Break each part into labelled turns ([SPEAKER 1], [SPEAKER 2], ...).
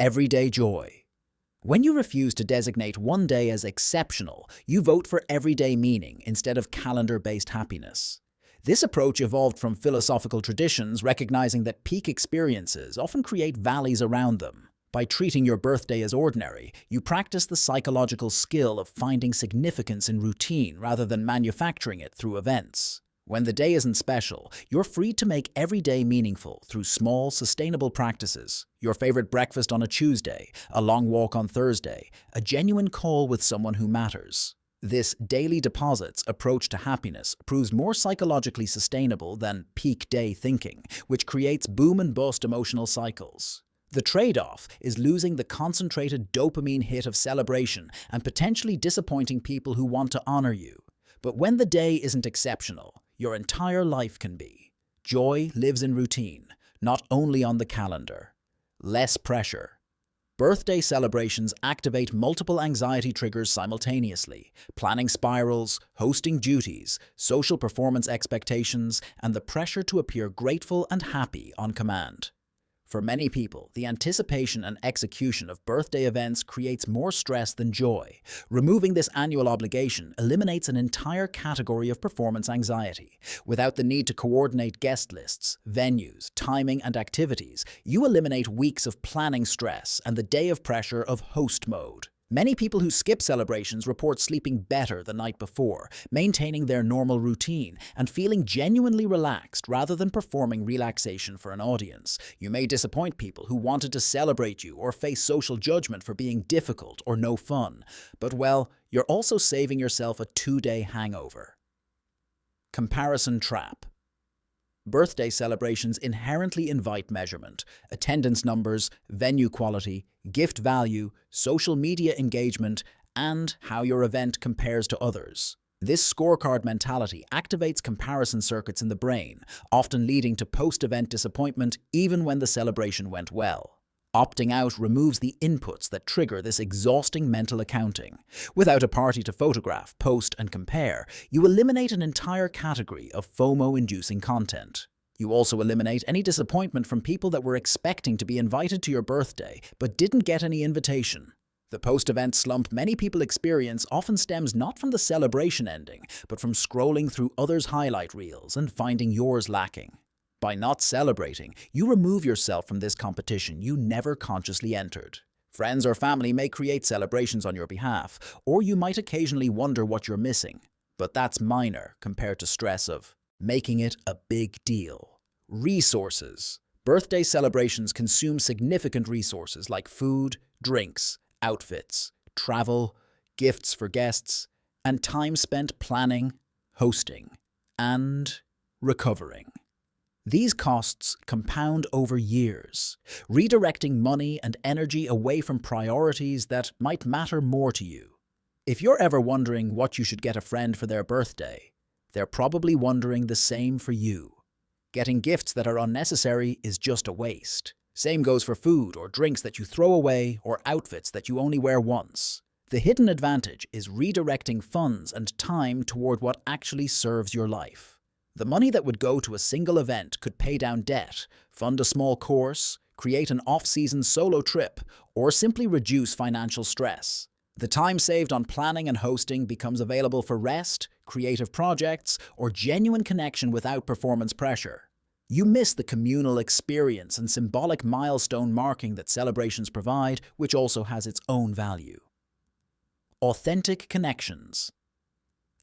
[SPEAKER 1] Everyday joy. When you refuse to designate one day as exceptional, you vote for everyday meaning instead of calendar-based happiness. This approach evolved from philosophical traditions recognizing that peak experiences often create valleys around them. By treating your birthday as ordinary, you practice the psychological skill of finding significance in routine rather than manufacturing it through events. When the day isn't special, you're free to make every day meaningful through small, sustainable practices. Your favorite breakfast on a Tuesday, a long walk on Thursday, a genuine call with someone who matters. This daily deposits approach to happiness proves more psychologically sustainable than peak day thinking, which creates boom and bust emotional cycles. The trade-off is losing the concentrated dopamine hit of celebration and potentially disappointing people who want to honor you. But when the day isn't exceptional, your entire life can be. Joy lives in routine, not only on the calendar. Less pressure. Birthday celebrations activate multiple anxiety triggers simultaneously: planning spirals, hosting duties, social performance expectations, and the pressure to appear grateful and happy on command. For many people, the anticipation and execution of birthday events creates more stress than joy. Removing this annual obligation eliminates an entire category of performance anxiety. Without the need to coordinate guest lists, venues, timing, and activities, you eliminate weeks of planning stress and the day of pressure of host mode. Many people who skip celebrations report sleeping better the night before, maintaining their normal routine, and feeling genuinely relaxed rather than performing relaxation for an audience. You may disappoint people who wanted to celebrate you or face social judgment for being difficult or no fun. But well, you're also saving yourself a 2-day hangover. Comparison trap. Birthday celebrations inherently invite measurement: attendance numbers, venue quality, gift value, social media engagement, and how your event compares to others. This scorecard mentality activates comparison circuits in the brain, often leading to post-event disappointment even when the celebration went well. Opting out removes the inputs that trigger this exhausting mental accounting. Without a party to photograph, post, and compare, you eliminate an entire category of FOMO-inducing content. You also eliminate any disappointment from people that were expecting to be invited to your birthday but didn't get any invitation. The post-event slump many people experience often stems not from the celebration ending, but from scrolling through others' highlight reels and finding yours lacking. By not celebrating, you remove yourself from this competition you never consciously entered. Friends or family may create celebrations on your behalf, or you might occasionally wonder what you're missing. But that's minor compared to stress of making it a big deal. Resources. Birthday celebrations consume significant resources like food, drinks, outfits, travel, gifts for guests, and time spent planning, hosting, and recovering. These costs compound over years, redirecting money and energy away from priorities that might matter more to you. If you're ever wondering what you should get a friend for their birthday, they're probably wondering the same for you. Getting gifts that are unnecessary is just a waste. Same goes for food or drinks that you throw away or outfits that you only wear once. The hidden advantage is redirecting funds and time toward what actually serves your life. The money that would go to a single event could pay down debt, fund a small course, create an off-season solo trip, or simply reduce financial stress. The time saved on planning and hosting becomes available for rest, creative projects, or genuine connection without performance pressure. You miss the communal experience and symbolic milestone marking that celebrations provide, which also has its own value. Authentic connections.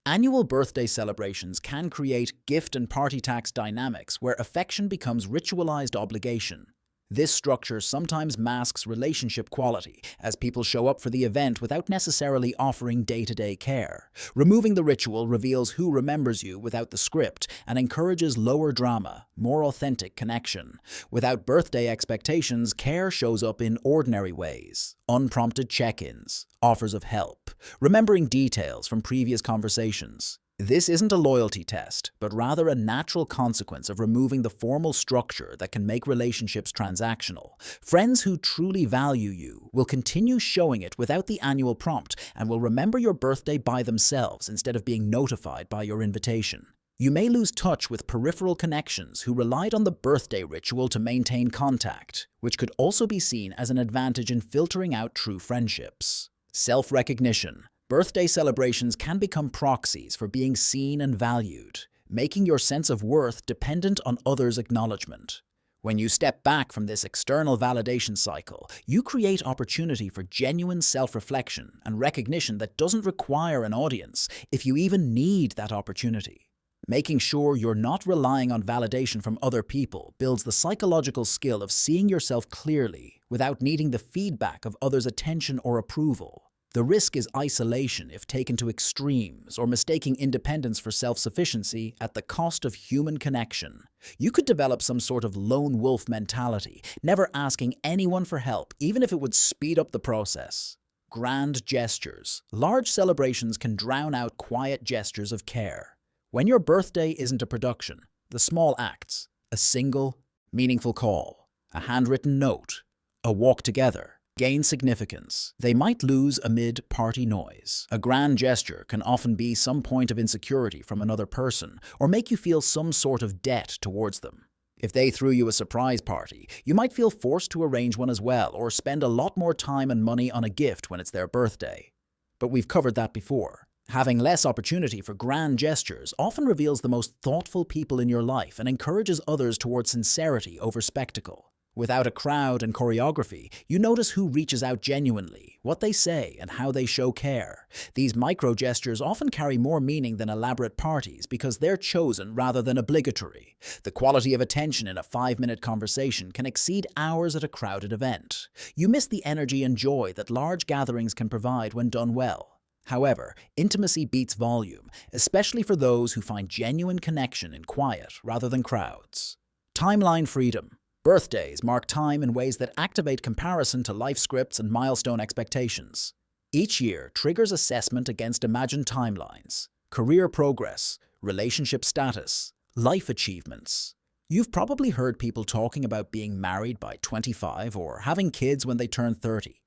[SPEAKER 1] Annual birthday celebrations can create gift and party tax dynamics where affection becomes ritualized obligation. This structure sometimes masks relationship quality, as people show up for the event without necessarily offering day-to-day care. Removing the ritual reveals who remembers you without the script and encourages lower drama, more authentic connection. Without birthday expectations, care shows up in ordinary ways: unprompted check-ins, offers of help, remembering details from previous conversations. This isn't a loyalty test, but rather a natural consequence of removing the formal structure that can make relationships transactional. Friends who truly value you will continue showing it without the annual prompt and will remember your birthday by themselves instead of being notified by your invitation. You may lose touch with peripheral connections who relied on the birthday ritual to maintain contact, which could also be seen as an advantage in filtering out true friendships. Self-recognition. Birthday celebrations can become proxies for being seen and valued, making your sense of worth dependent on others' acknowledgement. When you step back from this external validation cycle, you create opportunity for genuine self-reflection and recognition that doesn't require an audience, if you even need that opportunity. Making sure you're not relying on validation from other people builds the psychological skill of seeing yourself clearly without needing the feedback of others' attention or approval. The risk is isolation if taken to extremes or mistaking independence for self-sufficiency at the cost of human connection. You could develop some sort of lone wolf mentality, never asking anyone for help, even if it would speed up the process. Grand gestures. Large celebrations can drown out quiet gestures of care. When your birthday isn't a production, the small acts, a single, meaningful call, a handwritten note, a walk together, gain significance. They might lose amid party noise. A grand gesture can often be some point of insecurity from another person or make you feel some sort of debt towards them. If they threw you a surprise party, you might feel forced to arrange one as well or spend a lot more time and money on a gift when it's their birthday. But we've covered that before. Having less opportunity for grand gestures often reveals the most thoughtful people in your life and encourages others towards sincerity over spectacle. Without a crowd and choreography, you notice who reaches out genuinely, what they say, and how they show care. These micro-gestures often carry more meaning than elaborate parties because they're chosen rather than obligatory. The quality of attention in a 5-minute conversation can exceed hours at a crowded event. You miss the energy and joy that large gatherings can provide when done well. However, intimacy beats volume, especially for those who find genuine connection in quiet rather than crowds. Timeline freedom. Birthdays mark time in ways that activate comparison to life scripts and milestone expectations. Each year triggers assessment against imagined timelines, career progress, relationship status, life achievements. You've probably heard people talking about being married by 25 or having kids when they turn 30.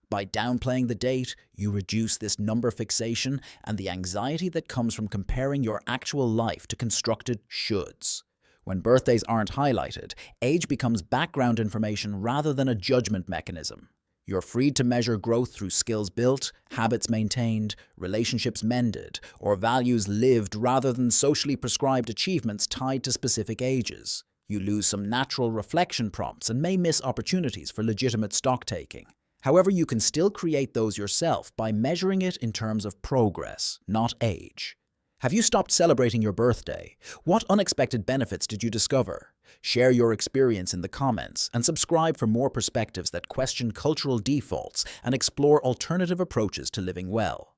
[SPEAKER 1] By downplaying the date, you reduce this number fixation and the anxiety that comes from comparing your actual life to constructed shoulds. When birthdays aren't highlighted, age becomes background information rather than a judgment mechanism. You're freed to measure growth through skills built, habits maintained, relationships mended, or values lived rather than socially prescribed achievements tied to specific ages. You lose some natural reflection prompts and may miss opportunities for legitimate stock-taking. However, you can still create those yourself by measuring it in terms of progress, not age. Have you stopped celebrating your birthday? What unexpected benefits did you discover? Share your experience in the comments and subscribe for more perspectives that question cultural defaults and explore alternative approaches to living well.